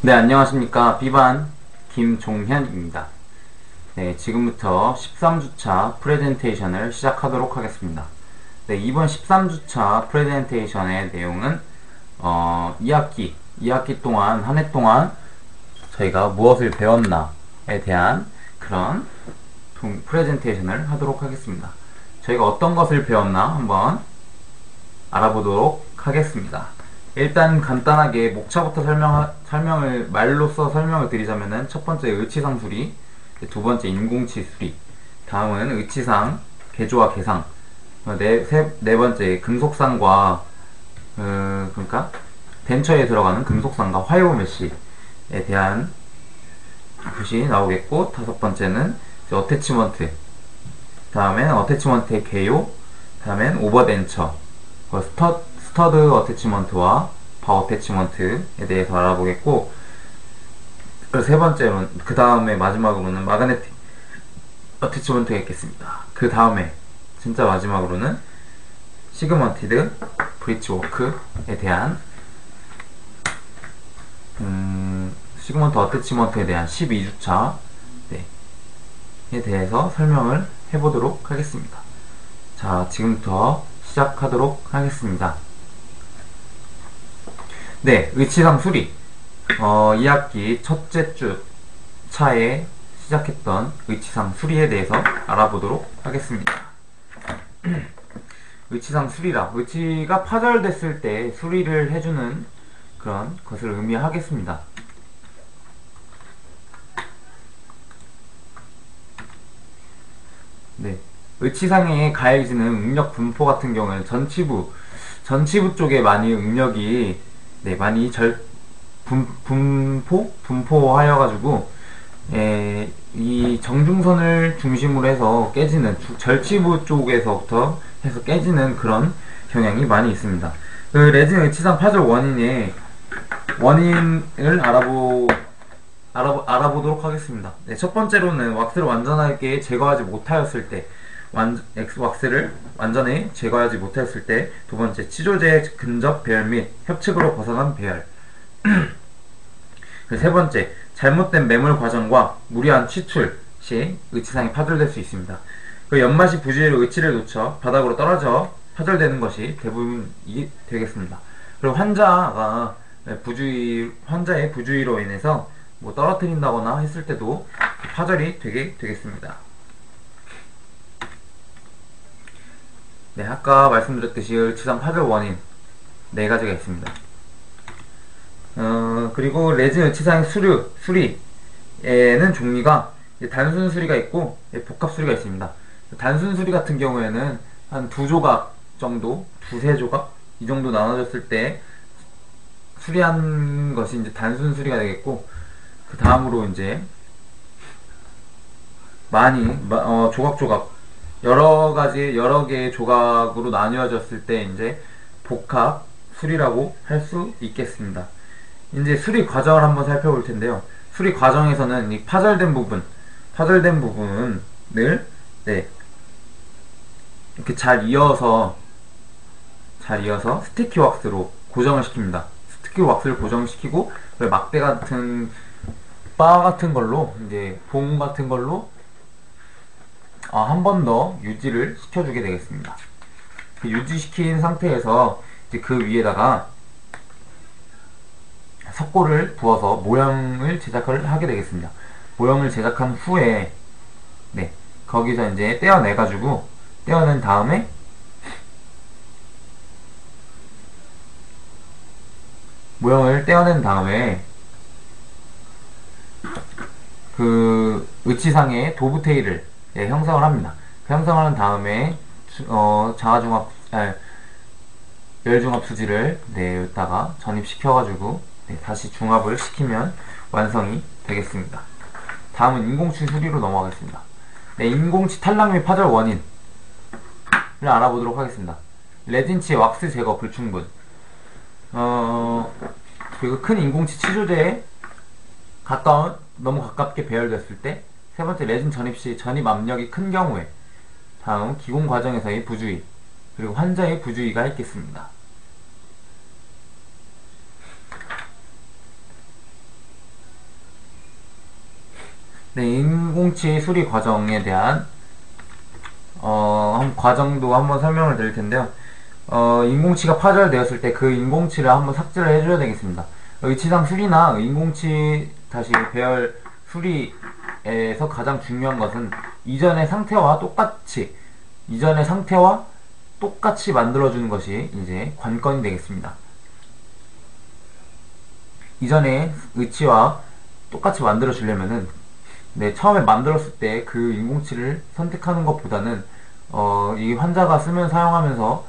네, 안녕하십니까. 비반 김종현입니다. 네, 지금부터 13주차 프레젠테이션을 시작하도록 하겠습니다. 네, 이번 13주차 프레젠테이션의 내용은 2학기 동안, 한 해 동안 저희가 무엇을 배웠나에 대한 그런 프레젠테이션을 하도록 하겠습니다. 저희가 어떤 것을 배웠나 한번 알아보도록 하겠습니다. 일단 간단하게 목차부터 설명을 말로써 설명을 드리자면은 첫 번째 의치상 수리, 두 번째 인공치 수리, 다음은 의치상 개조와 개상, 네 번째 금속상과 그러니까 덴처에 들어가는 금속상과 화이오 메쉬에 대한 것이 나오겠고, 다섯 번째는 어태치먼트, 다음엔 어태치먼트의 개요, 다음엔 오버덴처, 스터드 어태치먼트와 바 어태치먼트에 대해서 알아보겠고, 세 번째로는, 그 다음에 마지막으로는 마그네틱 어태치먼트가 있겠습니다. 그 다음에 진짜 마지막으로는 시그먼티드 브릿지 워크에 대한 시그먼트 어태치먼트에 대한 12주차 에 대해서 설명을 해보도록 하겠습니다. 자, 지금부터 시작하도록 하겠습니다. 네, 의치상 수리. 2학기 첫째 주 차에 시작했던 의치상 수리에 대해서 알아보도록 하겠습니다. 의치상 수리라. 의치가 파절됐을 때 수리를 해주는 그런 것을 의미하겠습니다. 네. 의치상에 가해지는 응력 분포 같은 경우에는 전치부 쪽에 많이 응력이, 많이 분포하여가지고, 이 정중선을 중심으로 해서 깨지는, 절치부 쪽에서부터 해서 깨지는 그런 경향이 많이 있습니다. 그 레진 의치상 파절 원인을 알아보도록 하겠습니다. 네, 첫 번째로는 왁스를 완전하게 제거하지 못하였을 때, 왁스를 완전히 제거하지 못했을 때, 두 번째, 치조제 근접 배열 및 협측으로 벗어난 배열. 세 번째, 잘못된 매몰 과정과 무리한 취출 시 의치상이 파절될 수 있습니다. 그 연마시 부주의로 의치를 놓쳐 바닥으로 떨어져 파절되는 것이 대부분이 되겠습니다. 그리고 환자의 부주의로 인해서 떨어뜨린다거나 했을 때도 파절이 되게 되겠습니다. 네, 아까 말씀드렸듯이 의치상 파절 원인 4가지가 있습니다. 그리고 레진 의치상의 수리에는 종류가 단순 수리가 있고 복합 수리가 있습니다. 단순 수리 같은 경우에는 한 2조각 정도, 2~3조각 이 정도 나눠졌을 때 수리한 것이 이제 단순 수리가 되겠고, 그 다음으로 이제 조각조각 여러 개의 조각으로 나뉘어졌을 때 이제 복합 수리라고 할 수 있겠습니다. 이제 수리 과정을 한번 살펴볼 텐데요. 수리 과정에서는 이 파절된 부분을 이렇게 잘 이어서 스티키 왁스로 고정을 시킵니다. 스티키 왁스를 고정시키고, 막대 같은 바 같은 걸로, 이제 봉 같은 걸로 한 번 더 유지를 시켜주게 되겠습니다. 그 유지시킨 상태에서 이제 그 위에다가 석고를 부어서 모형을 제작을 하게 되겠습니다. 모형을 제작한 후에 거기서 이제 떼어낸 다음에 그 의치상의 도브테일을 형성을 합니다. 그 형성하는 다음에 열중합 수지를 여기다가 전입시켜가지고 다시 중합을 시키면 완성이 되겠습니다. 다음은 인공치 수리로 넘어가겠습니다. 인공치 탈락 및 파절 원인을 알아보도록 하겠습니다. 레진치 왁스 제거 불충분, 그리고 큰 인공치 치조제에 너무 가깝게 배열됐을 때, 세 번째, 레진 전입 시 전입 압력이 큰 경우에, 다음 기공 과정에서의 부주의, 그리고 환자의 부주의가 있겠습니다. 네, 인공치 수리 과정에 대한 과정도 한번 설명을 드릴 텐데요. 인공치가 파절되었을 때 그 인공치를 한번 삭제를 해줘야 되겠습니다. 의치상 수리나 인공치 다시 배열 수리에서 가장 중요한 것은 이전의 상태와 똑같이 만들어주는 것이 이제 관건이 되겠습니다. 이전의 의치와 똑같이 만들어주려면은 네, 처음에 만들었을 때 그 인공치를 선택하는 것보다는 이 환자가 사용하면서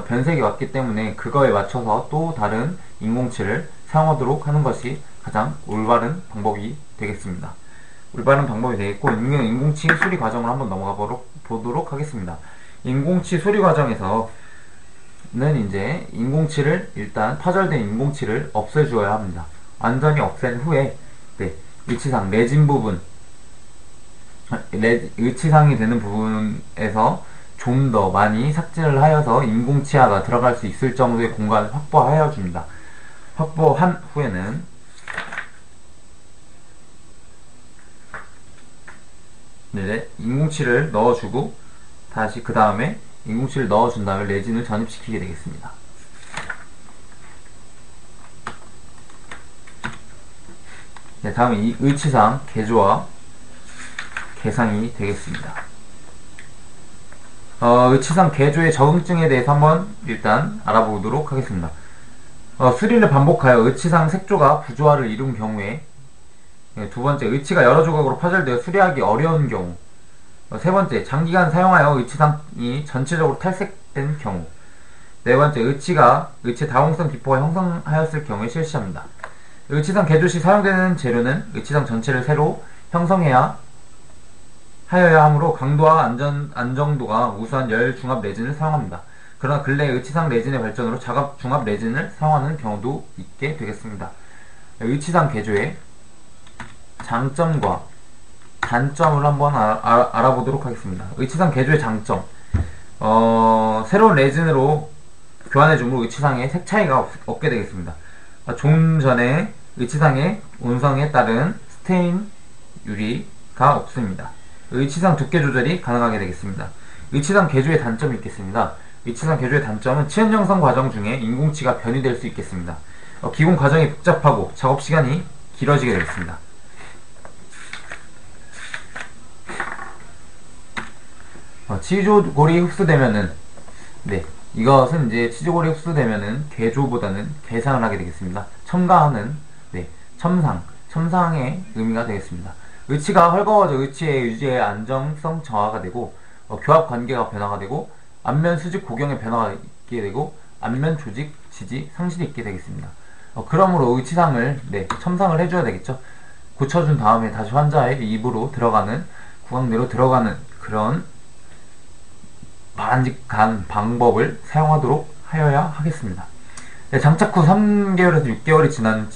변색이 왔기 때문에 그거에 맞춰서 또 다른 인공치를 사용하도록 하는 것이 가장 올바른 방법이 되겠습니다. 올바른 방법이 되겠고, 인공치 수리 과정을 한번 넘어가 보도록 하겠습니다. 인공치 수리 과정에서는 이제 일단 파절된 인공치를 없애주어야 합니다. 완전히 없앤 후에 네, 위치상 레진 부분, 의치상이 되는 부분에서 좀 더 많이 삭제를 하여서 인공치아가 들어갈 수 있을 정도의 공간을 확보하여 줍니다. 확보한 후에는 네, 인공치를 넣어주고 다시 그 다음에 인공치를 넣어준 다음에 레진을 전입시키게 되겠습니다. 네, 다음은 이 의치상 개조와 개상이 되겠습니다. 의치상 개조의 적응증에 대해서 한번 일단 알아보도록 하겠습니다. 수리를 반복하여 의치상 색조가 부조화를 이룬 경우에, 두 번째, 의치가 여러 조각으로 파절되어 수리하기 어려운 경우, 세 번째, 장기간 사용하여 의치상이 전체적으로 탈색된 경우, 네 번째, 의치 다공성 기포가 형성하였을 경우에 실시합니다. 의치상 개조 시 사용되는 재료는 의치상 전체를 새로 형성해야 하므로 강도와 안정도가 우수한 열 중합 레진을 사용합니다. 그러나 근래 의치상 레진의 발전으로 자갑 중합 레진을 사용하는 경우도 있게 되겠습니다. 의치상 개조의 장점과 단점을 한번 알아보도록 하겠습니다. 의치상 개조의 장점, 새로운 레진으로 교환해줌으로 의치상에 색 차이가 없게 되겠습니다. 좀 전에 의치상의 온성에 따른 스테인 유리가 없습니다. 의치상 두께 조절이 가능하게 되겠습니다. 의치상 개조의 단점이 있겠습니다. 의치상 개조의 단점은 치연 형성 과정 중에 인공치가 변이될 수 있겠습니다. 기본 과정이 복잡하고 작업 시간이 길어지게 되겠습니다. 치조골이 흡수되면은, 네, 이것은 이제 치조골이 흡수되면은 개조보다는 개상을 하게 되겠습니다. 첨가하는, 네, 첨상의 의미가 되겠습니다. 의치가 헐거워져 의치의 유지의 안정성 저하가 되고, 교합 관계가 변화가 되고, 안면 수직 고경의 변화가 있게 되고, 안면 조직 지지 상실이 있게 되겠습니다. 그러므로 의치상을, 네, 첨상을 해줘야 되겠죠. 고쳐준 다음에 다시 환자의 입으로 들어가는, 구강내로 들어가는 그런 바람직한 방법을 사용하도록 하여야 하겠습니다. 네, 장착 후 3개월에서 6개월이 지난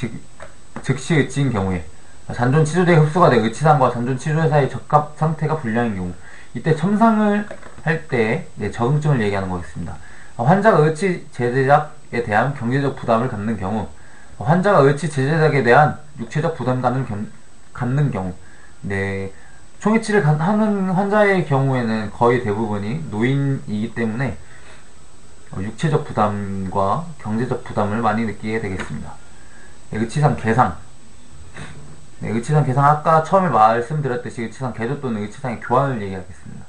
즉시 의치인 경우에 잔존 치조제에 흡수가 돼 의치상과 잔존 치조제 사이 적합 상태가 불량인 경우, 이때 첨상을 할 때 적응증을 얘기하는 거겠습니다. 환자가 의치 재제작에 대한 경제적 부담을 갖는 경우, 환자가 의치 재제작에 대한 육체적 부담을 갖는 경우, 네, 총이치를 하는 환자의 경우에는 거의 대부분이 노인이기 때문에 육체적 부담과 경제적 부담을 많이 느끼게 되겠습니다. 네, 의치상 개상. 네, 의치상 개상, 아까 처음에 말씀드렸듯이 의치상 개조 또는 의치상의 교환을 얘기하겠습니다.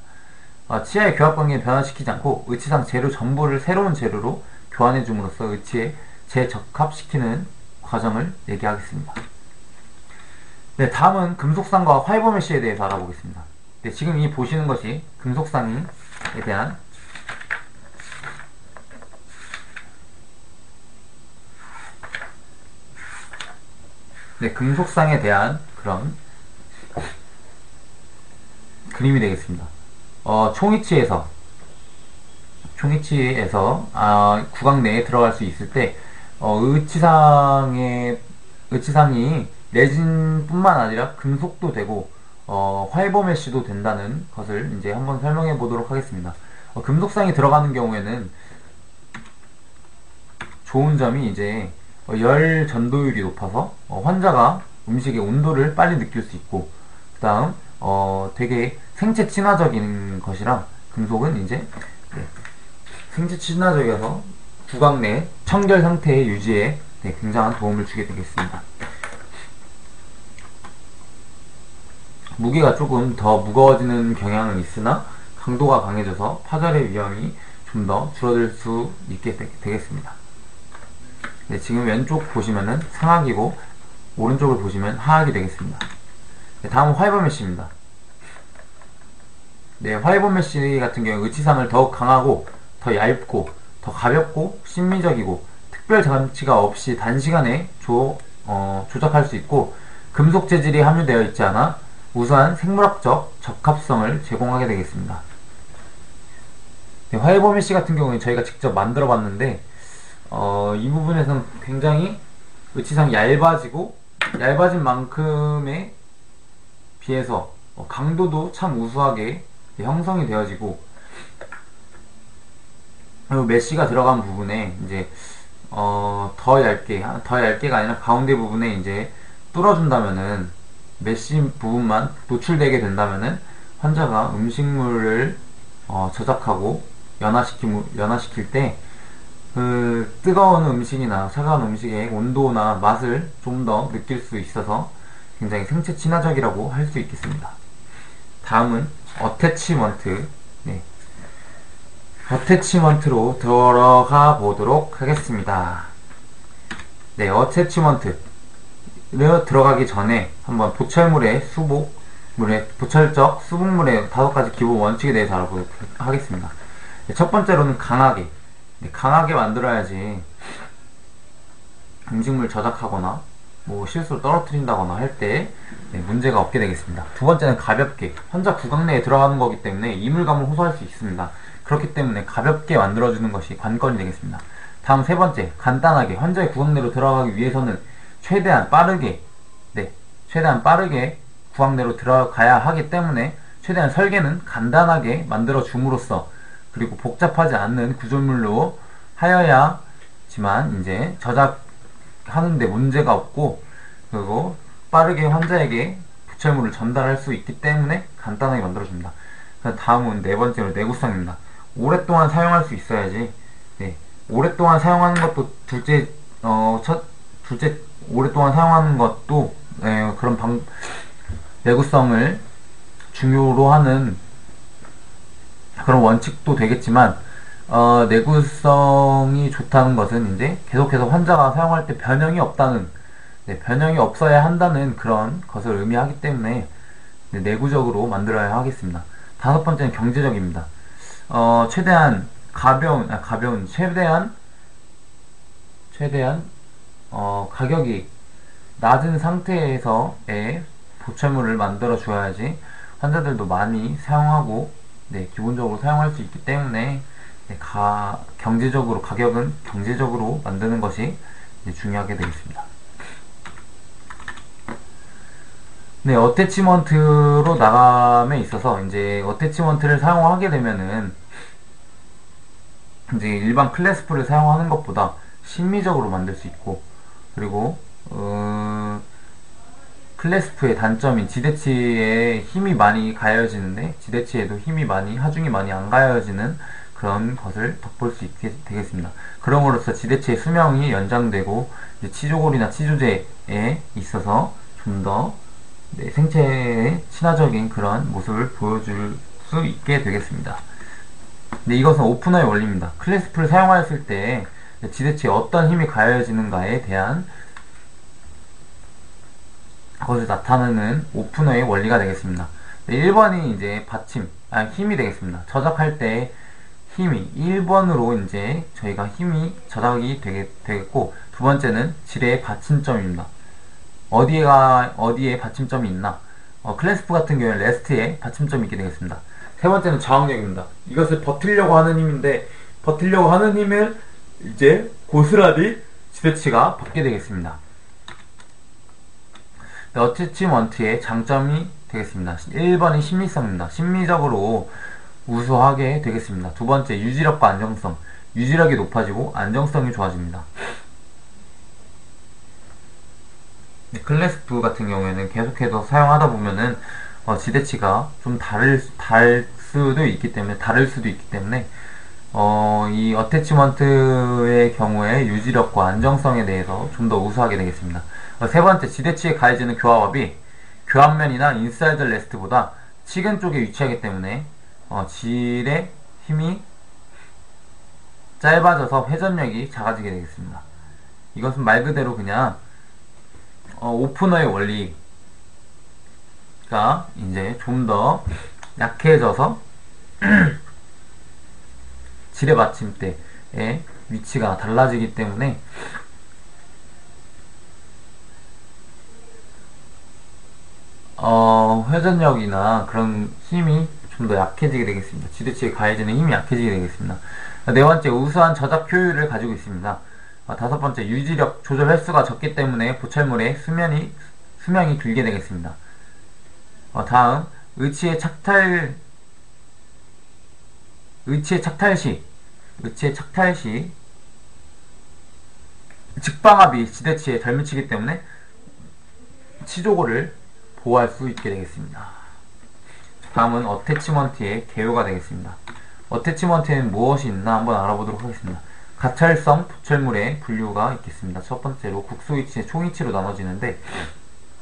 치아의 교합 관계를 변화시키지 않고 의치상 재료 전부를 새로운 재료로 교환해 줌으로써 의치에 재적합시키는 과정을 얘기하겠습니다. 네, 다음은 금속상과 화이버 메쉬에 대해서 알아보겠습니다. 네, 지금 이 보시는 것이 금속상에 대한 금속상에 대한 그런 그림이 되겠습니다. 총이치에서 구강 내에 들어갈 수 있을 때 의치상이 레진뿐만 아니라 금속도 되고 화이버 메쉬도 된다는 것을 이제 한번 설명해 보도록 하겠습니다. 금속상이 들어가는 경우에는 좋은 점이 이제 열 전도율이 높아서 환자가 음식의 온도를 빨리 느낄 수 있고, 그 다음 되게 생체 친화적인 것이라 금속은 이제 네, 생체 친화적이어서 구강 내 청결 상태의 유지에 네, 굉장한 도움을 주게 되겠습니다. 무게가 조금 더 무거워지는 경향은 있으나 강도가 강해져서 파절의 위험이 좀 더 줄어들 수 있게 되겠습니다. 네, 지금 왼쪽 보시면은 상악이고 오른쪽을 보시면 하악이 되겠습니다. 네, 다음은 화이버 메쉬입니다. 네, 화이버 메쉬 같은 경우 의치상을 더욱 강하고 더 얇고 더 가볍고 심미적이고 특별 장치가 없이 단시간에 조작할 수 있고 금속 재질이 함유되어 있지 않아 우수한 생물학적 적합성을 제공하게 되겠습니다. 네, 화이버 메쉬 같은 경우는 저희가 직접 만들어 봤는데 이 부분에서는 굉장히 의치상이 얇아진 만큼에 비해서 강도도 참 우수하게 형성이 되어지고, 그리고 메쉬가 들어간 부분에 이제 더 얇게가 아니라 가운데 부분에 이제 뚫어준다면은 메쉬 부분만 노출되게 된다면은 환자가 음식물을 저작하고 연화시킬 때 그 뜨거운 음식이나 차가운 음식의 온도나 맛을 좀 더 느낄 수 있어서 굉장히 생체 친화적이라고 할 수 있겠습니다. 다음은 어태치먼트. 네. 어태치먼트로 들어가 보도록 하겠습니다. 네, 어태치먼트 들어가기 전에 한번 보철적 수복물의 5가지 기본 원칙에 대해서 알아보도록 하겠습니다. 네, 첫 번째로는 강하게. 네, 강하게 만들어야지 음식물 저작하거나 뭐 실수로 떨어뜨린다거나 할 때 문제가 없게 되겠습니다. 두 번째는 가볍게. 환자 구강 내에 들어가는 거기 때문에 이물감을 호소할 수 있습니다. 그렇기 때문에 가볍게 만들어주는 것이 관건이 되겠습니다. 다음 세 번째, 간단하게. 환자의 구강 내로 들어가기 위해서는 최대한 빠르게 구강 내로 들어가야 하기 때문에 최대한 설계는 간단하게 만들어 줌으로써, 그리고 복잡하지 않는 구조물로 하여야지만 이제 저작하는데 문제가 없고, 그리고 빠르게 환자에게 부철물을 전달할 수 있기 때문에 간단하게 만들어줍니다. 다음은 네 번째로 내구성입니다. 오랫동안 사용할 수 있어야지. 네, 오랫동안 사용하는 것도 오랫동안 사용하는 것도 그런 내구성을 중요로 하는 그런 원칙도 되겠지만, 내구성이 좋다는 것은 이제 계속해서 환자가 사용할 때 변형이 없어야 한다는 그런 것을 의미하기 때문에 내구적으로 만들어야 하겠습니다. 다섯 번째는 경제적입니다. 최대한 가격이 낮은 상태에서의 보철물을 만들어 줘야지 환자들도 많이 사용하고 기본적으로 사용할 수 있기 때문에 가격은 경제적으로 만드는 것이 중요하게 되겠습니다. 네, 어태치먼트로 나감에 있어서 이제 어태치먼트를 사용하게 되면은 이제 일반 클래스프를 사용하는 것보다 심미적으로 만들 수 있고, 그리고 클래스프의 단점인 지대치에 힘이 많이 가해지는데 지대치에도 하중이 많이 안 가해지는 그런 것을 덕볼 수 있게 되겠습니다. 그럼으로써 지대치의 수명이 연장되고 치조골이나 치조제에 있어서 좀 더 생체에 친화적인 그런 모습을 보여줄 수 있게 되겠습니다. 이것은 오프너의 원리입니다. 클래스프를 사용하였을 때 지대치에 어떤 힘이 가해지는가에 대한 그것을 나타내는 오프너의 원리가 되겠습니다. 1번이 이제 힘이 되겠습니다. 저작할 때 힘이 1번으로 이제 저희가 힘이 저작이 되겠고, 두 번째는 질의 받침점입니다. 어디에 받침점이 있나? 클래스프 같은 경우에 레스트에 받침점이 있게 되겠습니다. 세 번째는 저항력입니다. 이것을 버티려고 하는 힘인데, 버티려고 하는 힘을 이제 고스란히 지대치가 받게 되겠습니다. 어태치먼트의 장점이 되겠습니다. 1번이 심리성입니다. 심리적으로 우수하게 되겠습니다. 두 번째, 유지력과 안정성. 유지력이 높아지고 안정성이 좋아집니다. 클래스프 같은 경우에는 계속해서 사용하다 보면은 지대치가 좀 다를 수도 있기 때문에 이 어태치먼트의 경우에 유지력과 안정성에 대해서 좀 더 우수하게 되겠습니다. 세 번째, 지대치에 가해지는 교합압이 교합면이나 인사이드 레스트보다 치근 쪽에 위치하기 때문에 질의 힘이 짧아져서 회전력이 작아지게 되겠습니다. 이것은 말 그대로 그냥 오프너의 원리가 이제 좀 더 약해져서 질의 받침대의 위치가 달라지기 때문에 회전력이나 그런 힘이 좀 더 약해지게 되겠습니다. 지대치에 가해지는 힘이 약해지게 되겠습니다. 네 번째, 우수한 저작 효율을 가지고 있습니다. 다섯 번째, 유지력 조절 횟수가 적기 때문에 보철물의 수명이 길게 되겠습니다. 다음, 의치의 착탈 시 직방압이 지대치에 덜 미치기 때문에 치조골을 보호할 수 있게 되겠습니다. 다음은 어태치먼트의 개요가 되겠습니다. 어태치먼트에는 무엇이 있나 한번 알아보도록 하겠습니다. 가찰성 보철물의 분류가 있겠습니다. 첫 번째로 국소위치, 총위치로 나눠지는데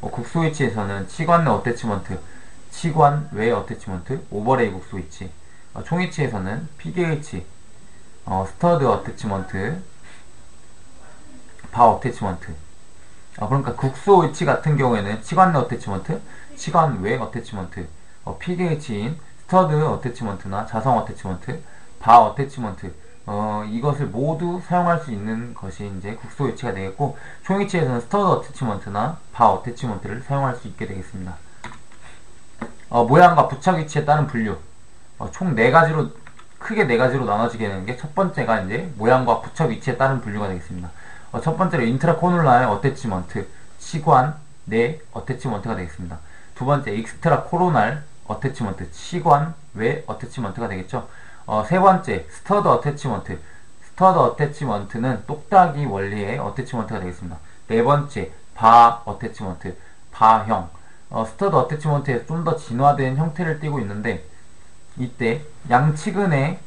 국소위치에서는 치관 내 어태치먼트, 치관 외 어태치먼트, 오버레이 국소위치, 총위치에서는 PGH, 스터드 어태치먼트, 바 어태치먼트. 그러니까 국소위치 같은 경우에는 치관 내 어태치먼트, 치관 외 어태치먼트, PGH인 스터드 어태치먼트나 자성 어태치먼트, 바 어태치먼트, 이것을 모두 사용할 수 있는 것이 이제 국소위치가 되겠고, 총위치에서는 스터드 어태치먼트나 바 어태치먼트를 사용할 수 있게 되겠습니다. 모양과 부착 위치에 따른 분류. 총 4가지로, 크게 4가지로 나눠지게 되는 게 첫 번째가 이제 모양과 부착 위치에 따른 분류가 되겠습니다. 첫 번째로 인트라코놀라의 어태치먼트, 치관 내 어태치먼트가 되겠습니다. 두 번째, 익스트라 코로날 어태치먼트, 치관 외 어태치먼트가 되겠죠. 세 번째, 스터드 어태치먼트. 스터드 어태치먼트는 똑딱이 원리의 어태치먼트가 되겠습니다. 네 번째, 바 어태치먼트, 바형. 스터드 어태치먼트에 좀 더 진화된 형태를 띠고 있는데, 이때 양치근에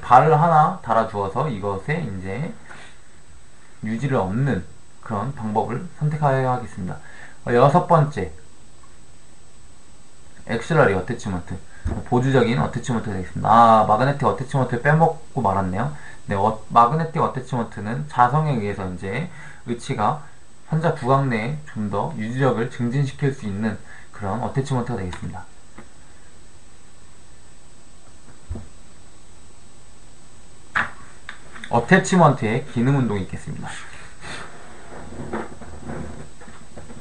발을 하나 달아주어서 이것에 이제 유지를 얻는 그런 방법을 선택하여야 하겠습니다. 여섯 번째, 엑슬러리 어태치먼트, 보조적인 어태치먼트가 되겠습니다. 마그네틱 어태치먼트를 빼먹고 말았네요. 네, 마그네틱 어태치먼트는 자성에 의해서 이제 의치가 환자 구강 내에 좀 더 유지력을 증진시킬 수 있는 그런 어태치먼트가 되겠습니다. 어태치먼트의 기능 운동이 있겠습니다.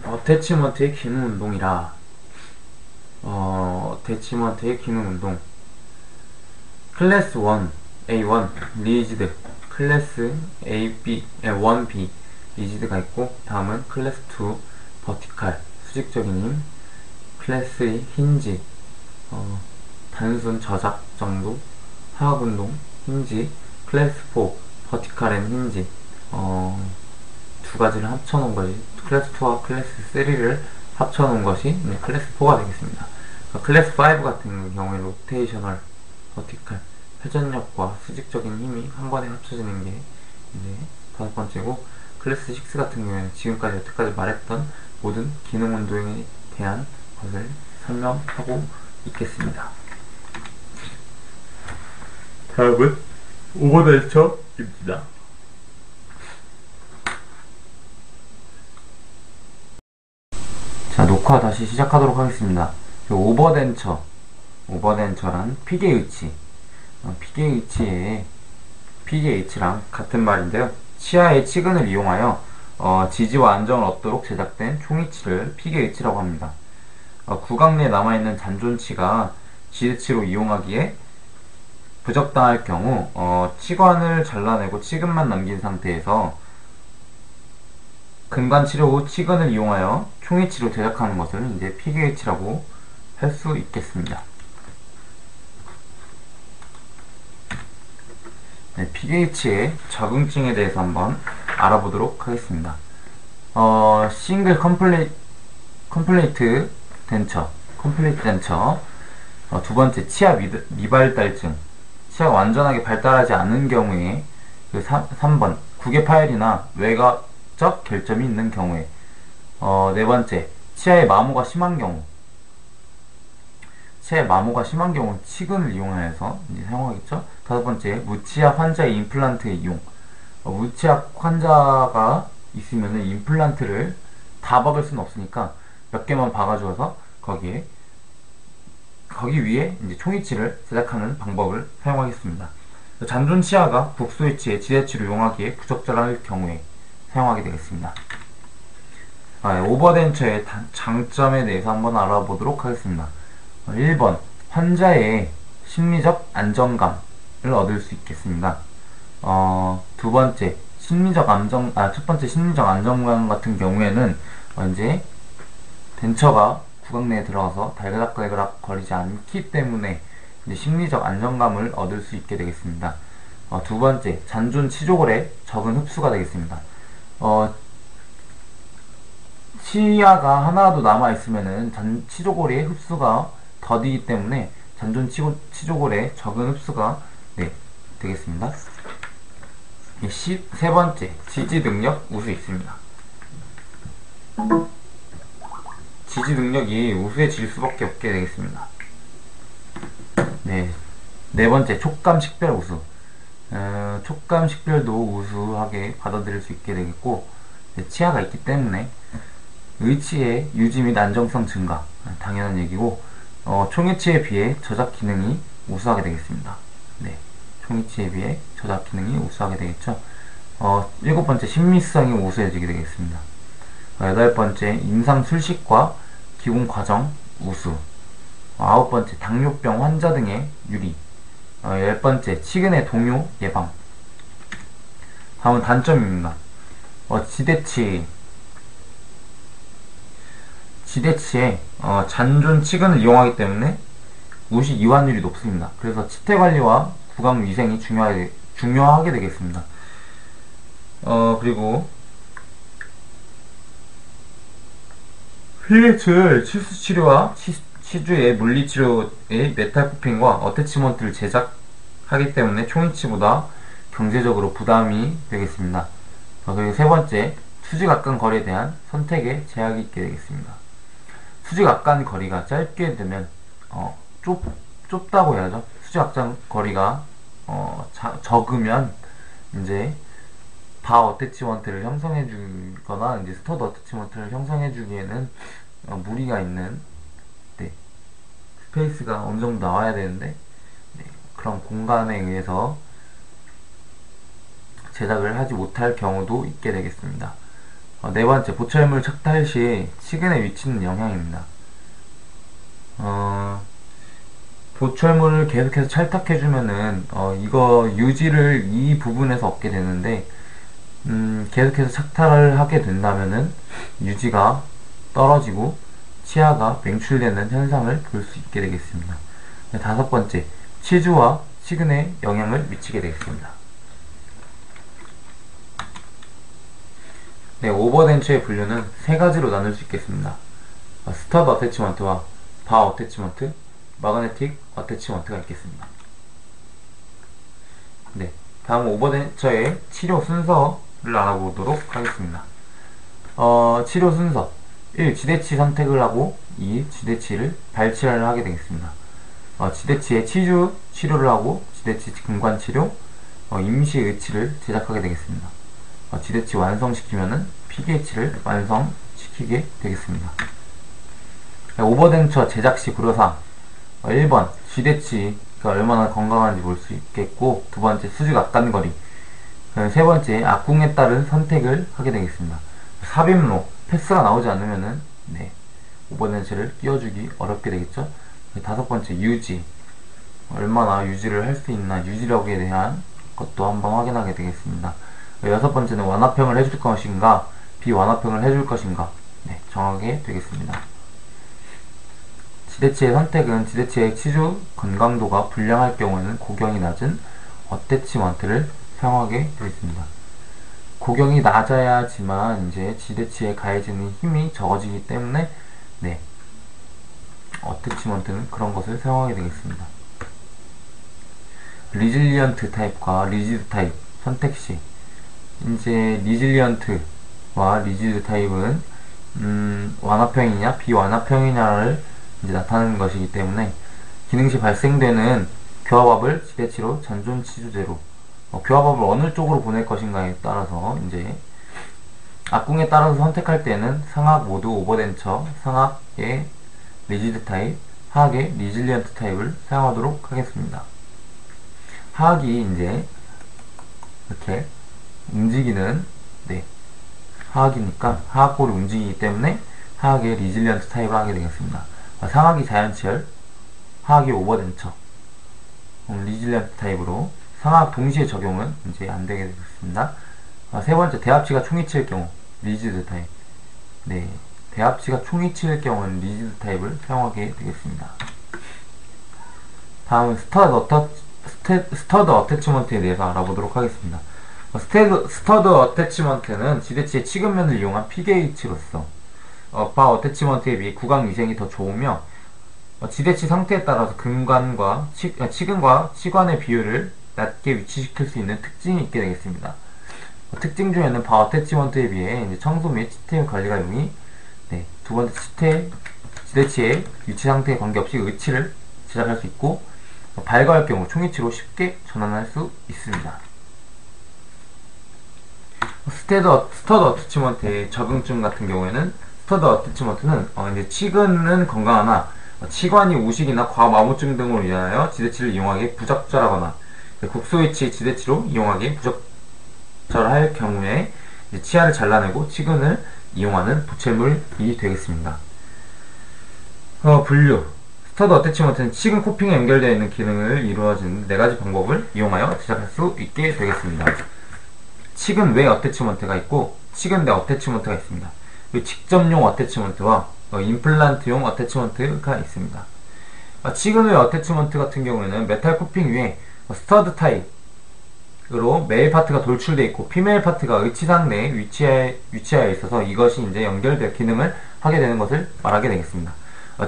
어태치먼트의 기능 운동이라 어태치먼트의 기능 운동 클래스 1 A1 리지드, 클래스 AB 1B 리지드가 있고, 다음은 클래스 2 버티칼 수직적인 힘, 클래스 2 힌지 단순 저작 정도 하악 운동 힌지, 클래스 4 버티칼 앤 힌지 두 가지를 합쳐놓은 것이 클래스 2와 클래스 3를 합쳐놓은 것이 클래스 4가 되겠습니다. 클래스 5 같은 경우에 로테이셔널 버티칼 회전력과 수직적인 힘이 한 번에 합쳐지는 게 이제 다섯 번째고, 클래스 6 같은 경우에는 지금까지 여태까지 말했던 모든 기능 운동에 대한 것을 설명하고 있겠습니다. 다음은 오버덴처입니다. 자, 녹화 다시 시작하도록 하겠습니다. 오버덴처란 PGH, PGH랑 같은 말인데요. 치아의 치근을 이용하여 지지와 안정을 얻도록 제작된 총이치를 PGH라고 합니다. 구강 내에 남아있는 잔존치가 지대치로 이용하기에 부적당할 경우 치관을 잘라내고 치근만 남긴 상태에서 근관 치료 후 치근을 이용하여 총이치로 제작하는 것을 이제 PGH라고 할 수 있겠습니다. 네, PGH의 적응증에 대해서 한번 알아보도록 하겠습니다. 싱글 컴플레이트 덴처. 두 번째, 치아 미발달증. 치아가 완전하게 발달하지 않은 경우에, 3번, 구개 파열이나 외과적 결점이 있는 경우에, 네 번째, 치아의 마모가 심한 경우. 치아의 마모가 심한 경우는 치근을 이용하여서 이제 사용하겠죠. 다섯 번째, 무치아 환자의 임플란트의 이용. 무치아 환자가 있으면은 임플란트를 다 박을 수는 없으니까 몇 개만 박아주어서 거기 위에 이제 총이치를 제작하는 방법을 사용하겠습니다. 잔존 치아가 북소의 치에 지대치를 이용하기에 부적절할 경우에 사용하게 되겠습니다. 오버덴처의 장점에 대해서 한번 알아보도록 하겠습니다. 1번, 환자의 심리적 안정감을 얻을 수 있겠습니다. 두 번째, 첫 번째 심리적 안정감 같은 경우에는 이제 덴처가 구강 내에 들어가서 달그락달그락 거리지 않기 때문에 이제 심리적 안정감을 얻을 수 있게 되겠습니다. 두 번째, 잔존 치조골의 적은 흡수가 되겠습니다. 치아가 하나라도 남아있으면은 치조골의 흡수가 더디기 때문에 잔존 치조골의 적은 흡수가 되겠습니다. 세 번째, 지지 능력 우수 있습니다. 지지 능력이 우수해질 수밖에 없게 되겠습니다. 네 번째, 촉감 식별 우수. 촉감 식별도 우수하게 받아들일 수 있게 되겠고, 치아가 있기 때문에 의치의 유지 및 안정성 증가, 당연한 얘기고, 총이치에 비해 저작 기능이 우수하게 되겠습니다. 총이치에 비해 저작 기능이 우수하게 되겠죠. 일곱 번째, 신미성이 우수해지게 되겠습니다. 여덟 번째, 임상 술식과 기공 과정 우수. 아홉 번째, 당뇨병 환자 등의 유리. 열 번째, 치근의 동요 예방. 다음은 단점입니다. 지대치에 잔존 치근을 이용하기 때문에 우시 이완율이 높습니다. 그래서 치태 관리와 구강 위생이 중요하게 되겠습니다. 그리고 휠리츠 치수 치료와 치주의 물리치료의 메탈코핑과 어태치먼트를 제작하기 때문에 총이치보다 경제적으로 부담이 되겠습니다. 그리고 세 번째, 수직악관 거리에 대한 선택에 제약이 있게 되겠습니다. 수직악관 거리가 짧게 되면 좁다고 해야죠. 수직악관 거리가 적으면 이제 바 어태치먼트를 형성해 주거나 이제 스터드 어태치먼트를 형성해 주기에는 무리가 있는 스페이스가 어느 정도 나와야 되는데 그런 공간에 의해서 제작을 하지 못할 경우도 있게 되겠습니다. 네 번째, 보철물 착탈 시 치근에 미치는 영향입니다. 보철물을 계속해서 찰탁해주면은 이거 유지를 이 부분에서 얻게 되는데 계속해서 착탈을 하게 된다면은 유지가 떨어지고 치아가 맹출되는 현상을 볼 수 있게 되겠습니다. 다섯 번째, 치주와 치근에 영향을 미치게 되겠습니다. 오버덴처의 분류는 세 가지로 나눌 수 있겠습니다. 스터드 어태치먼트와 바 어태치먼트, 마그네틱 어태치먼트가 있겠습니다. 다음 오버덴처의 치료 순서를 알아보도록 하겠습니다. 치료 순서 1. 지대치 선택을 하고 2. 지대치를 발치를 하게 되겠습니다. 지대치의 치주 치료를 하고 지대치 근관 치료, 임시 의치를 제작하게 되겠습니다. 지대치 완성시키면은 PDH를 완성시키게 되겠습니다. 오버덴처 제작 시 고려사항. 1번, 지대치가 얼마나 건강한지 볼 수 있겠고, 두 번째, 수직 악간거리. 세 번째, 악궁에 따른 선택을 하게 되겠습니다. 삽입로, 패스가 나오지 않으면은, 오버덴처를 끼워주기 어렵게 되겠죠. 다섯 번째, 유지. 얼마나 유지를 할 수 있나, 유지력에 대한 것도 한번 확인하게 되겠습니다. 여섯 번째는 완화평을 해줄 것인가, 비완화평을 해줄 것인가, 정하게 되겠습니다. 지대치의 선택은 지대치의 치주 건강도가 불량할 경우에는 고경이 낮은 어태치먼트를 사용하게 되겠습니다. 고경이 낮아야지만 이제 지대치에 가해지는 힘이 적어지기 때문에 네, 어태치먼트는 그런 것을 사용하게 되겠습니다. 리질리언트 타입과 리지드 타입 선택 시 이제 리질리언트와 리지드 타입은 완화평이냐 비완화평이냐를 이제 나타내는 것이기 때문에 기능 시 발생되는 교합압을 지대치로 잔존치주제로 교합압을 어느 쪽으로 보낼 것인가에 따라서 이제 악궁에 따라서 선택할 때는 상악 모두 오버덴처, 상악의 리지드 타입, 하악의 리질리언트 타입을 사용하도록 하겠습니다. 하악이 이제 이렇게 움직이는 네, 하악이니까 하악골이 움직이기 때문에 하악의 리질리언트 타입을 하게 되겠습니다. 상악이 자연치열, 하악이 오버덴처, 리질리언트 타입으로 상악 동시에 적용은 이제 안 되게 되겠습니다. 세 번째, 대합치가 총이치일 경우 리지드 타입. 네, 대합치가 총이치일 경우는 리지드 타입을 사용하게 되겠습니다. 다음은 스터드 어태치먼트에 대해서 알아보도록 하겠습니다. 스터드 어태치먼트는 지대치의 치근면을 이용한 PGH로서 바 어태치먼트에 비해 구강 위생이 더 좋으며 지대치 상태에 따라서 근관과 치근과 치관의 비율을 낮게 위치시킬 수 있는 특징이 있게 되겠습니다. 특징 중에는 바 어태치먼트에 비해 이제 청소 및 시스템 관리가 용이 네, 두 번째 지대치의 위치 상태에 관계없이 의치를 제작할 수 있고 발과할 경우 총위치로 쉽게 전환할 수 있습니다. 스터드 어태치먼트의 적응증 같은 경우에는 스터드 어태치먼트는 이제 치근은 건강하나 치관이 우식이나 과마모증 등으로 인하여 지대치를 이용하기에 부적절하거나 국소위치 지대치로 이용하기에 부적절할 경우에 치아를 잘라내고 치근을 이용하는 부채물이 되겠습니다. 분류 스터드 어태치먼트는 치근 코핑에 연결되어 있는 기능을 이루어지는 4가지 방법을 이용하여 제작할 수 있게 되겠습니다. 치근 외 어태치먼트가 있고 치근 내 어태치먼트가 있습니다. 직접용 어태치먼트와 임플란트용 어태치먼트가 있습니다. 치근 외 어태치먼트 같은 경우에는 메탈 코핑 위에 스터드 타입으로 메일 파트가 돌출되어 있고 피메일 파트가 의치상 내에 위치하여 있어서 이것이 이제 연결될 기능을 하게 되는 것을 말하게 되겠습니다.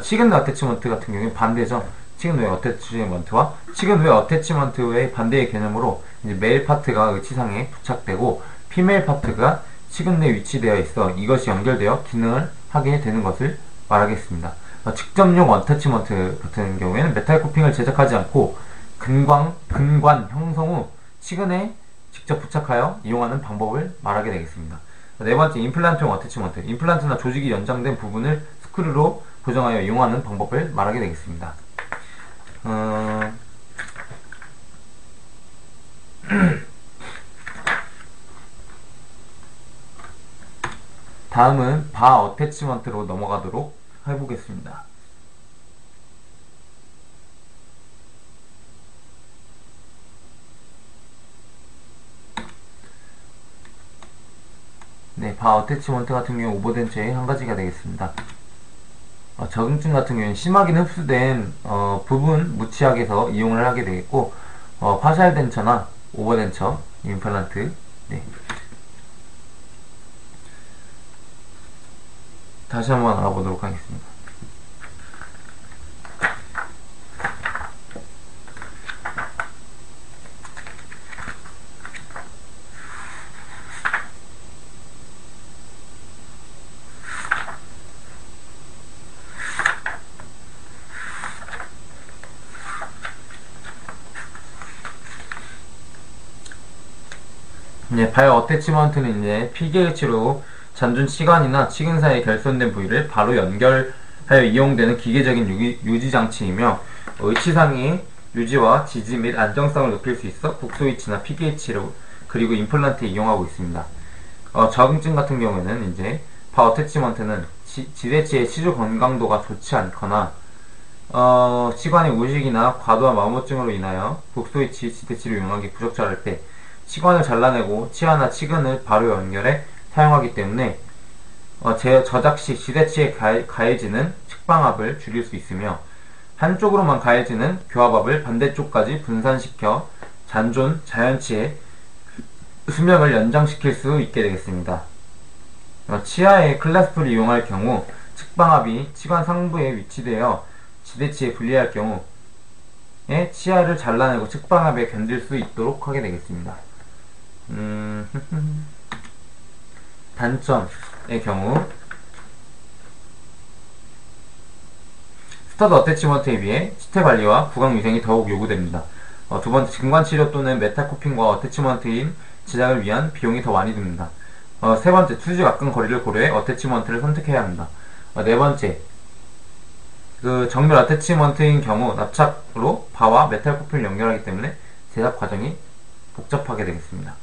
치근 내 어태치먼트 같은 경우는 반대죠. 치근 외 어태치먼트와 치근 외 어태치먼트의 반대의 개념으로 이제 메일 파트가 의치상에 부착되고 피메일 파트가 치근 내에 위치되어 있어 이것이 연결되어 기능을 하게 되는 것을 말하겠습니다. 직접용 어태치먼트 같은 경우에는 메탈 코핑을 제작하지 않고 근관 형성 후 치근에 직접 부착하여 이용하는 방법을 말하게 되겠습니다. 네 번째, 임플란트용 어태치먼트. 임플란트나 조직이 연장된 부분을 스크류로 고정하여 이용하는 방법을 말하게 되겠습니다. 다음은 바 어태치먼트로 넘어가도록 해보겠습니다. 네, 바 어태치먼트 같은 경우 오버덴처의 한 가지가 되겠습니다. 적응증 같은 경우는 심하게 흡수된 부분 무치약에서 이용을 하게 되겠고 파샬덴처나 오버덴처 임플란트 네. 다시 한번 알아보도록 하겠습니다. 네, 바이오 어태치먼트는 이제 PGH로 잔존 치관이나 치근 사이에 결손된 부위를 바로 연결하여 이용되는 기계적인 유지장치이며 의치상의 유지와 지지 및 안정성을 높일 수 있어 국소위치나 PGH로 그리고 임플란트에 이용하고 있습니다. 적응증 같은 경우에는 이제 바이오 어태치먼트는 지대치의 치주 건강도가 좋지 않거나 치관의 우식이나 과도한 마모증으로 인하여 국소위치 지대치를 이용하기 부적절할 때 치관을 잘라내고 치아나 치근을 바로 연결해 사용하기 때문에 저작 시 지대치에 가해지는 측방압을 줄일 수 있으며 한쪽으로만 가해지는 교합압을 반대쪽까지 분산시켜 잔존 자연치의 수명을 연장시킬 수 있게 되겠습니다. 치아의 클래스프를 이용할 경우 측방압이 치관 상부에 위치되어 지대치에 분리할 경우에 치아를 잘라내고 측방압에 견딜 수 있도록 하게 되겠습니다. 단점의 경우 스터드 어태치먼트에 비해 치태 관리와 구강 위생이 더욱 요구됩니다. 두 번째, 증관치료 또는 메탈코핑과 어태치먼트인 제작을 위한 비용이 더 많이 듭니다. 세 번째, 투지 각근 거리를 고려해 어태치먼트를 선택해야 합니다. 네 번째, 정밀 어태치먼트인 경우 납작으로 바와 메탈 코핑을 연결하기 때문에 제작 과정이 복잡하게 되겠습니다.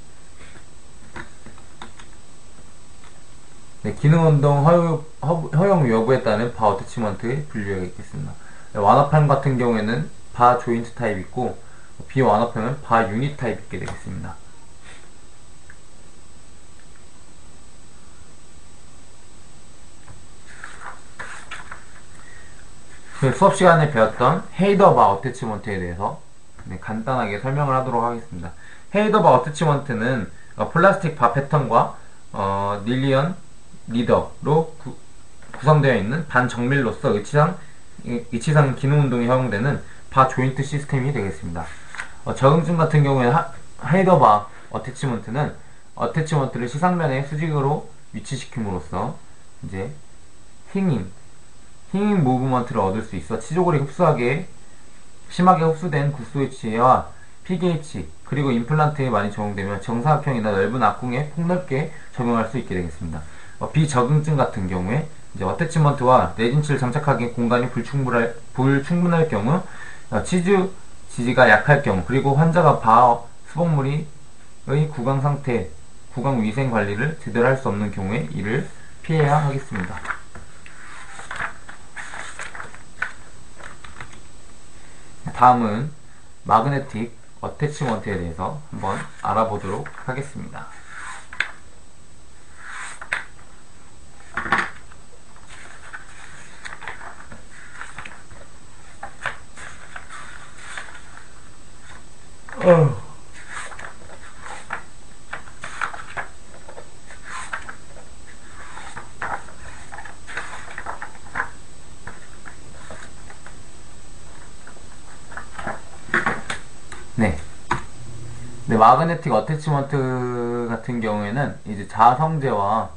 네, 기능운동 허용 여부에 따른 바 어태치먼트의 분류가 있겠습니다. 네, 완화판 같은 경우에는 바 조인트 타입 있고 비완화판은 바 유닛 타입 있게 되겠습니다. 수업 시간에 배웠던 헤이더 바 어태치먼트에 대해서 간단하게 설명을 하도록 하겠습니다. 헤이더 바 어태치먼트는 플라스틱 바 패턴과 닐리언 리더로 구성되어 있는 반정밀로서 의치상 기능 운동이 허용되는 바 조인트 시스템이 되겠습니다. 적응증 같은 경우에는 헤이더 바 어태치먼트는 어태치먼트를 시상면에 수직으로 위치시킴으로써 이제 힝잉 무브먼트를 얻을 수 있어 치조골이 심하게 흡수된 구스위치와 PGH 그리고 임플란트에 많이 적용되며 정사각형이나 넓은 악궁에 폭넓게 적용할 수 있게 되겠습니다. 비적응증 같은 경우에 이제 어태치먼트와 레진치를 장착하기에 공간이 불충분할 경우 치주 지지가 약할 경우 그리고 환자가 바 수복물의 구강 상태, 구강 위생 관리를 제대로 할 수 없는 경우에 이를 피해야 하겠습니다. 다음은 마그네틱 어태치먼트에 대해서 한번 알아보도록 하겠습니다. 네. 마그네틱 어태치먼트 같은 경우에는 이제 자성제와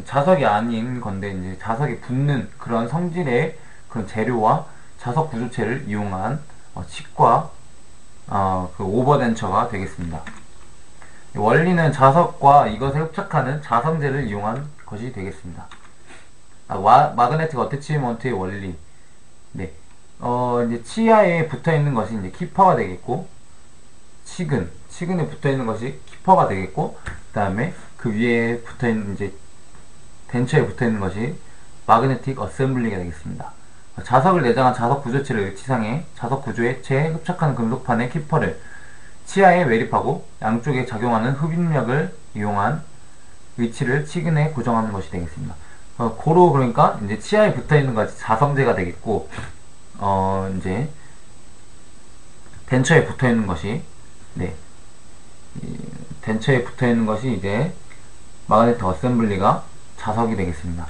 자석이 아닌 건데 이제 자석이 붙는 그런 성질의 그런 재료와 자석 구조체를 이용한 치과 오버덴처가 되겠습니다. 원리는 자석과 이것에 흡착하는 자성제를 이용한 것이 되겠습니다. 마그네틱 어태치먼트의 원리. 네. 이제 치아에 붙어 있는 것이 이제 키퍼가 되겠고, 치근에 붙어 있는 것이 키퍼가 되겠고, 그 다음에 그 위에 붙어 있는 이제 덴처에 붙어 있는 것이 마그네틱 어셈블리가 되겠습니다. 자석을 내장한 자석 구조체를 의치상에 자석 구조에 채 흡착하는 금속판의 키퍼를 치아에 매립하고 양쪽에 작용하는 흡입력을 이용한 위치를 치근에 고정하는 것이 되겠습니다. 고로 그러니까 이제 치아에 붙어 있는 것이 자성제가 되겠고, 이제 덴처에 붙어 있는 것이 덴처에 붙어 있는 것이 이제 마그네틱 어셈블리가 자석이 되겠습니다.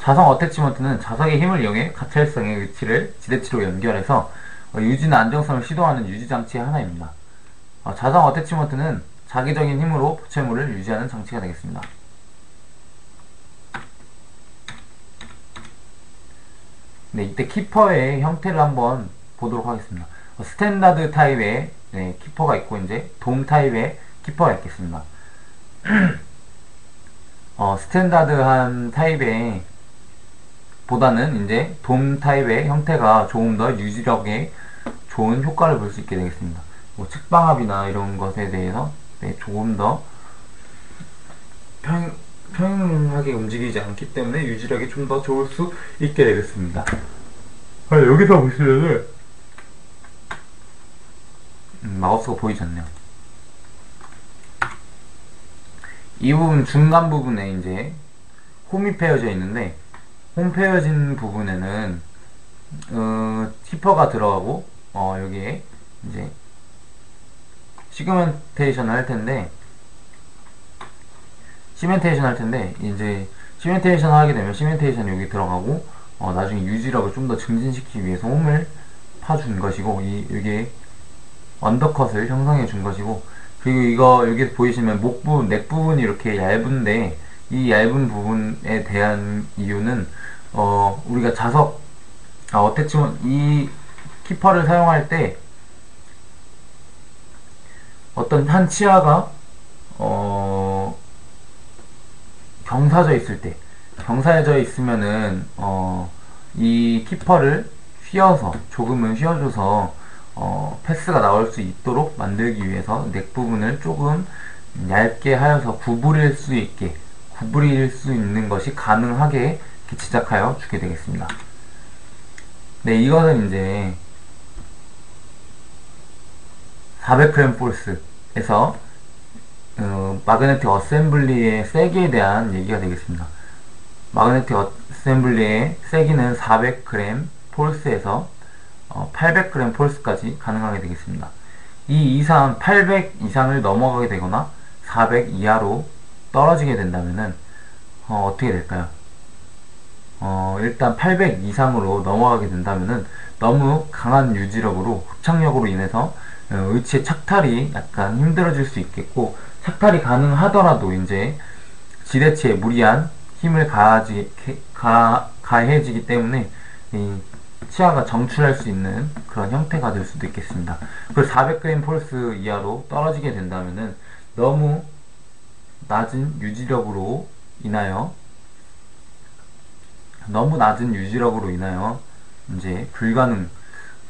자석 어태치먼트는 자석의 힘을 이용해 가철성의 위치를 지대치로 연결해서 유지나 안정성을 시도하는 유지장치의 하나입니다. 자석 어태치먼트는 자기적인 힘으로 부채물을 유지하는 장치가 되겠습니다. 네, 이때 키퍼의 형태를 한번 보도록 하겠습니다. 스탠다드 타입의 키퍼가 있고 이제 돔 타입의 키퍼가 있겠습니다. 스탠다드한 타입의 보다는 이제 돔 타입의 형태가 조금 더 유지력에 좋은 효과를 볼 수 있게 되겠습니다. 측방압이나 이런 것에 대해서 조금 더 평행하게 움직이지 않기 때문에 유지력이 좀 더 좋을 수 있게 되겠습니다. 여기서 보시면은 마우스가 보이지 않네요. 이 부분 중간 부분에 이제 홈이 패여져 있는데 홈 패여진 부분에는 키퍼가 들어가고 여기에 이제 시그멘테이션을 할 텐데, 이제 시멘테이션 하게 되면 시멘테이션 여기 들어가고, 나중에 유지력을 좀 더 증진시키기 위해서 홈을 파준 것이고, 이게 언더컷을 형성해 준 것이고, 그리고 이거 여기 보이시면 목 부분, 넥 부분이 이렇게 얇은데, 이 얇은 부분에 대한 이유는 우리가 어택치면 이 키퍼를 사용할 때 어떤 한 치아가 경사져 있으면은 이 키퍼를 조금은 휘어줘서 패스가 나올 수 있도록 만들기 위해서 넥 부분을 조금 얇게 하여서 구부릴 수 있는 것이 가능하게 이렇게 제작하여 주게 되겠습니다. 네, 이거는 이제 400g 폴스에서 마그네틱 어셈블리의 세기에 대한 얘기가 되겠습니다. 마그네틱 어셈블리의 세기는 400g 폴스에서 800g 폴스까지 가능하게 되겠습니다. 이 이상 800 이상을 넘어가게 되거나 400 이하로 떨어지게 된다면은 어떻게 될까요? 일단 800 이상으로 넘어가게 된다면은 너무 강한 유지력으로 흡착력으로 인해서 의치의 착탈이 약간 힘들어질 수 있겠고, 착탈이 가능하더라도 이제 지대체에 무리한 힘을 가해지기 때문에 이 치아가 정출할 수 있는 그런 형태가 될 수도 있겠습니다. 그리고 400g 폴스 이하로 떨어지게 된다면은 너무 낮은 유지력으로 인하여 이제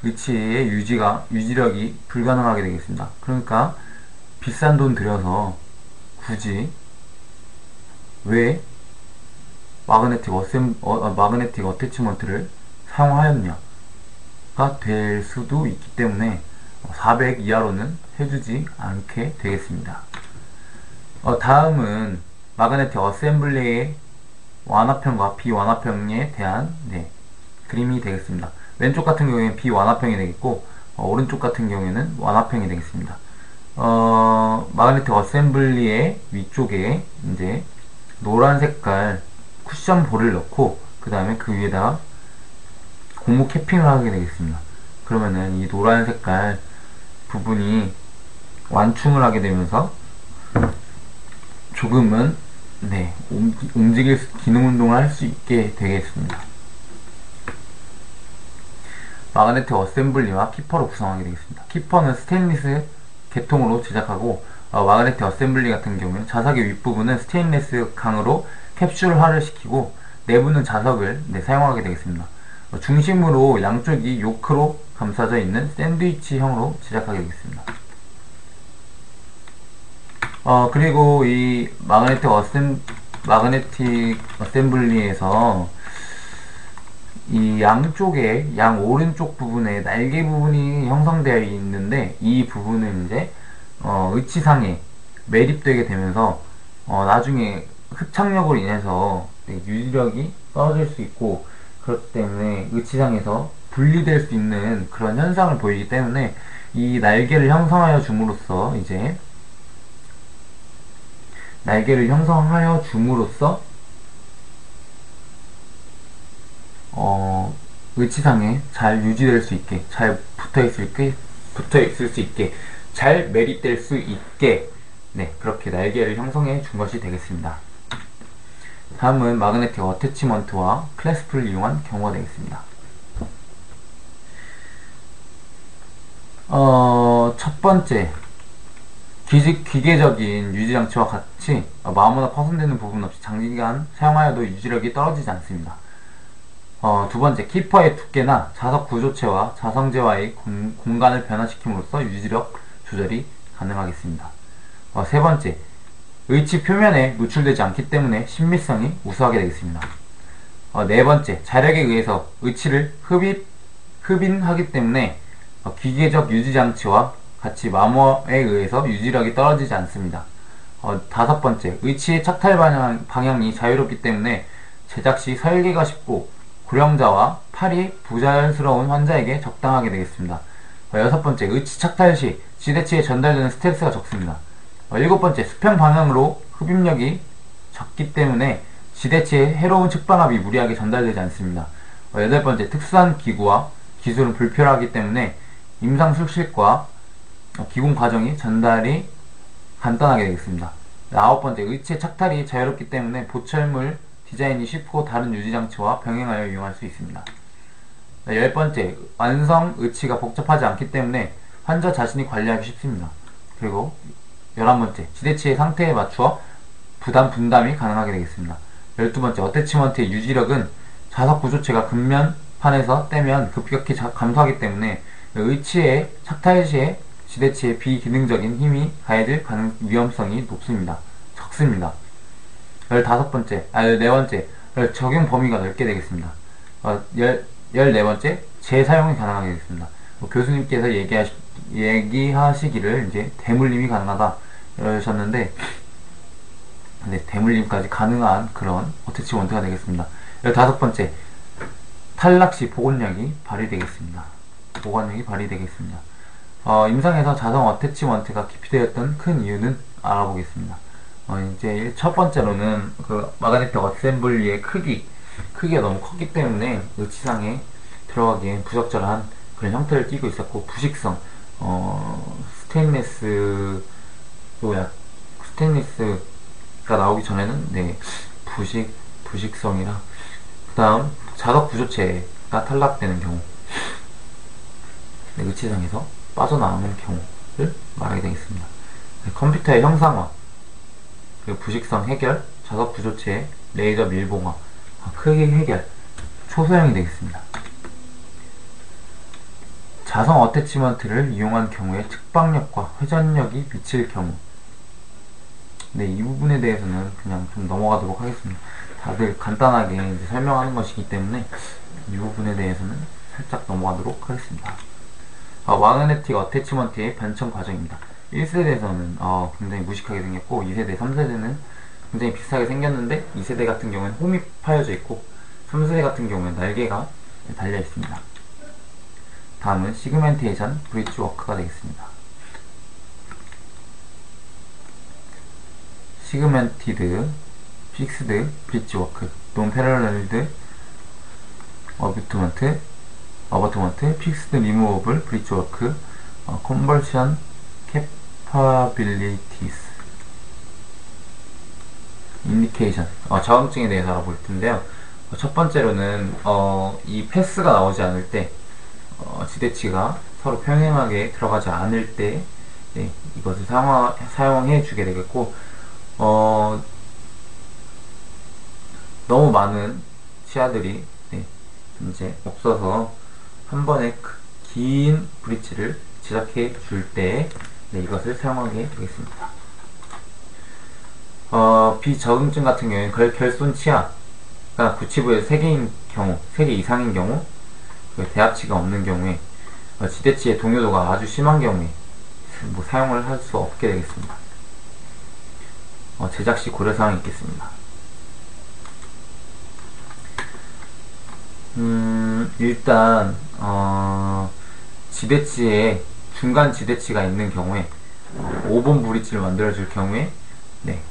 의치의 유지력이 불가능하게 되겠습니다. 그러니까 비싼 돈 들여서 굳이 왜 마그네틱 어태치먼트를 사용하였냐가 될 수도 있기 때문에 400 이하로는 해주지 않게 되겠습니다. 다음은 마그네틱 어셈블리의 완화평과 비완화평에 대한 그림이 되겠습니다. 왼쪽 같은 경우에는 비완화평이 되겠고, 오른쪽 같은 경우에는 완화평이 되겠습니다. 마그네틱 어셈블리의 위쪽에 이제 노란 색깔 쿠션 볼을 넣고, 그 다음에 그 위에다가 고무 캐핑을 하게 되겠습니다. 그러면은 이 노란 색깔 부분이 완충을 하게 되면서 조금은 기능 운동을 할 수 있게 되겠습니다. 마그네틱 어셈블리와 키퍼로 구성하게 되겠습니다. 키퍼는 스테인리스 계통으로 제작하고, 마그네틱 어셈블리 같은 경우는 자석의 윗부분은 스테인리스 강으로 캡슐화를 시키고, 내부는 자석을 사용하게 되겠습니다. 중심으로 양쪽이 요크로 감싸져 있는 샌드위치형으로 제작하게 되겠습니다. 그리고 이 마그네틱 어셈블리에서 이 양 오른쪽 부분에 날개 부분이 형성되어 있는데, 이 부분은 이제 의치상에 매립되게 되면서 나중에 흡착력으로 인해서 유지력이 떨어질 수 있고, 그렇기 때문에 의치상에서 분리될 수 있는 그런 현상을 보이기 때문에 이 날개를 형성하여 줌으로써 의치상에 잘 유지될 수 있게, 잘 붙어 있을 수 있게, 잘 매립될 수 있게, 그렇게 날개를 형성해 준 것이 되겠습니다. 다음은 마그네틱 어태치먼트와 클래스프를 이용한 경우가 되겠습니다. 첫 번째, 기계적인 유지장치와 같이 아무나 파손되는 부분 없이 장기간 사용하여도 유지력이 떨어지지 않습니다. 두 번째, 키퍼의 두께나 자석 구조체와 자성재와의 공간을 변화시킴으로써 유지력 조절이 가능하겠습니다. 세 번째, 의치 표면에 노출되지 않기 때문에 신미성이 우수하게 되겠습니다. 네 번째, 자력에 의해서 의치를 흡인하기 때문에 기계적 유지장치와 같이 마모에 의해서 유지력이 떨어지지 않습니다. 다섯 번째, 의치의 착탈 방향이 자유롭기 때문에 제작 시 설계가 쉽고 고령자와 팔이 부자연스러운 환자에게 적당하게 되겠습니다. 여섯 번째, 의치 착탈 시 지대치에 전달되는 스트레스가 적습니다. 일곱 번째, 수평 방향으로 흡입력이 적기 때문에 지대치에 해로운 측방압이 무리하게 전달되지 않습니다. 여덟 번째, 특수한 기구와 기술은 불필요하기 때문에 임상 술실과 기공 과정이 전달이 간단하게 되겠습니다. 아홉 번째, 의체 착탈이 자유롭기 때문에 보철물 디자인이 쉽고 다른 유지장치와 병행하여 이용할 수 있습니다. 열 번째, 완성 의치가 복잡하지 않기 때문에 환자 자신이 관리하기 쉽습니다. 그리고 11번째, 지대치의 상태에 맞추어 부담 분담이 가능하게 되겠습니다. 12번째, 어태치먼트의 유지력은 자석 구조체가 근면판에서 떼면 급격히 감소하기 때문에 의치의 착탈 시에 지대치에 비기능적인 힘이 가해질 위험성이 높습니다. 적습니다. 14번째, 적용 범위가 넓게 되겠습니다. 14번째, 재사용이 가능하게 되겠습니다. 교수님께서 얘기하시기를 이제 대물림이 가능하다 이러셨는데, 네, 대물림까지 가능한 그런 어태치먼트가 되겠습니다. 15번째, 탈락 시 보건력이 발휘되겠습니다. 임상에서 자동 어태치먼트가 기피되었던 큰 이유는 알아보겠습니다. 이제 첫 번째로는 그 마그네틱 어셈블리의 크기가 너무 컸기 때문에 의치상에 들어가기엔 부적절한 그런 형태를 띠고 있었고, 부식성, 스테인리스가 나오기 전에는 네, 부식성이라. 그 다음 자석 구조체가 탈락되는 경우, 네, 의치상에서 빠져나오는 경우를 말하게 되겠습니다. 네, 컴퓨터의 형상화, 그리고 부식성 해결, 자석 구조체의 레이저 밀봉화, 크기 해결, 초소형이 되겠습니다. 자성 어태치먼트를 이용한 경우에 측방력과 회전력이 미칠 경우, 네, 이 부분에 대해서는 그냥 좀 넘어가도록 하겠습니다. 다들 간단하게 이제 설명하는 것이기 때문에 이 부분에 대해서는 살짝 넘어가도록 하겠습니다. 마그네틱 어태치먼트의 변천 과정입니다. 1세대에서는 굉장히 무식하게 생겼고, 2세대, 3세대는 굉장히 비슷하게 생겼는데, 2세대 같은 경우는 홈이 파여져 있고, 3세대 같은 경우는 날개가 달려 있습니다. 다음은 시그멘테이션 브릿지 워크가 되겠습니다. 시그멘티드, 픽스드 브릿지 워크, 논 패러렐드 어버트먼트, 픽스드 리무어블 브릿지 워크, 컨버션 capabilities, 인디케이션, 자격증에 대해서 알아볼 텐데요. 첫 번째로는 이 패스가 나오지 않을 때, 지대치가 서로 평행하게 들어가지 않을 때, 네, 이것을 사용해 주게 되겠고, 너무 많은 치아들이 네, 이제 없어서 한 번에 긴 브릿지를 제작해 줄 때, 네, 이것을 사용하게 되겠습니다. 비적응증 같은 경우에는 결손 치아가 구치부에서 3개 이상인 경우, 대합치가 없는 경우에, 지대치의 동요도가 아주 심한 경우에 사용을 할 수 없게 되겠습니다. 제작 시 고려사항이 있겠습니다. 일단 지대치에 중간 지대치가 있는 경우에 5번 브릿지를 만들어줄 경우에 네,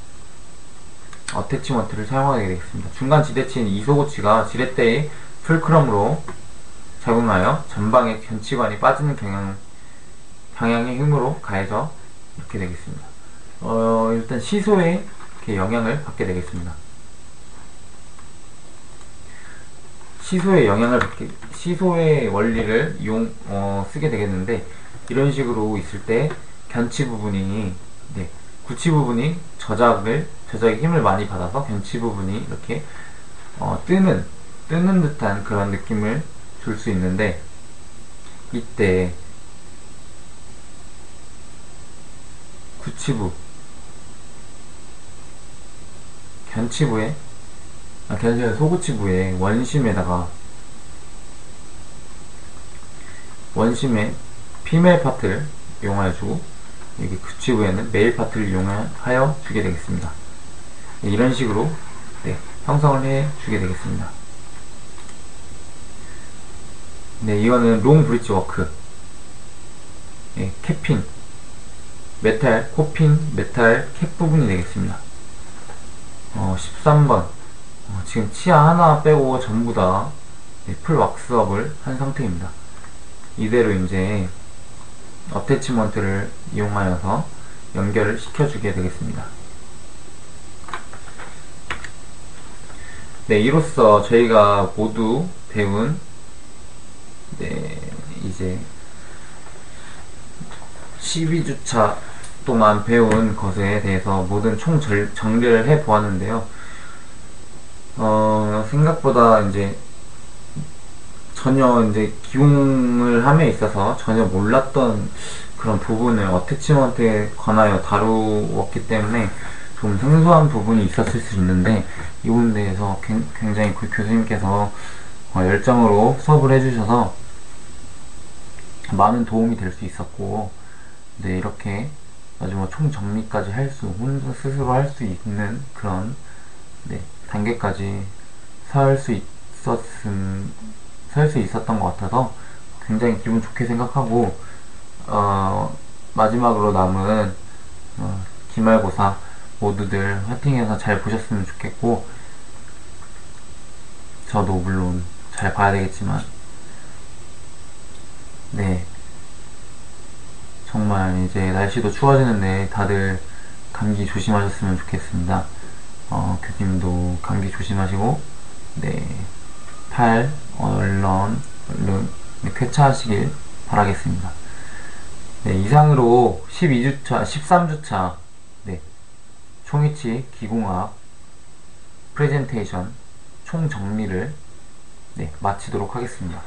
어태치먼트를 사용하게 되겠습니다. 중간 지대치인 이소고치가 지렛대의 풀크럼으로 작용하여 전방의 견치관이 빠지는 방향의 힘으로 가해져 이렇게 되겠습니다. 일단 시소에 이렇게 영향을 받게 되겠습니다. 시소의 원리를 쓰게 되겠는데, 이런 식으로 있을 때 견치 부분이 네, 구치 부분이 저작의 힘을 많이 받아서 견치 부분이 이렇게 뜨는 듯한 그런 느낌을 줄 수 있는데, 이때 소구치부의 원심에 피메일 파트를 이용하여주고, 여기 구치부에는 메일 파트를 이용하여 주게 되겠습니다. 네, 이런 식으로 네, 형성을 해 주게 되겠습니다. 네, 이거는 롱 브릿지 워크, 네, 메탈, 코핀, 메탈 캡 부분이 되겠습니다. 13번. 지금 치아 하나 빼고 전부 다 풀 왁스업을 한 상태입니다. 이대로 이제 어태치먼트를 이용하여서 연결을 시켜주게 되겠습니다. 네, 이로써 저희가 모두 배운 이제 12주차 동안 배운 것에 대해서 모든 총 정리를 해 보았는데요. 생각보다 이제 전혀 이제 기용을 함에 있어서 전혀 몰랐던 그런 부분을 어태치먼트에 관하여 다루었기 때문에 좀 생소한 부분이 있었을 수 있는데, 이 부분에 대해서 굉장히 그 교수님께서 열정으로 수업을 해주셔서 많은 도움이 될 수 있었고, 네, 이렇게 나중에 총 정리까지 혼자 스스로 할 수 있는 그런 단계까지 설 수 있었던 것 같아서 굉장히 기분 좋게 생각하고, 마지막으로 남은 기말고사 모두들 화이팅해서 잘 보셨으면 좋겠고, 저도 물론 잘 봐야 되겠지만, 네, 정말 이제 날씨도 추워지는데 다들 감기 조심하셨으면 좋겠습니다. 교수님도 감기 조심하시고, 네, 얼른 쾌차하시길 바라겠습니다. 네, 이상으로 13주차 총이치 기공학 프레젠테이션 총 정리를 마치도록 하겠습니다.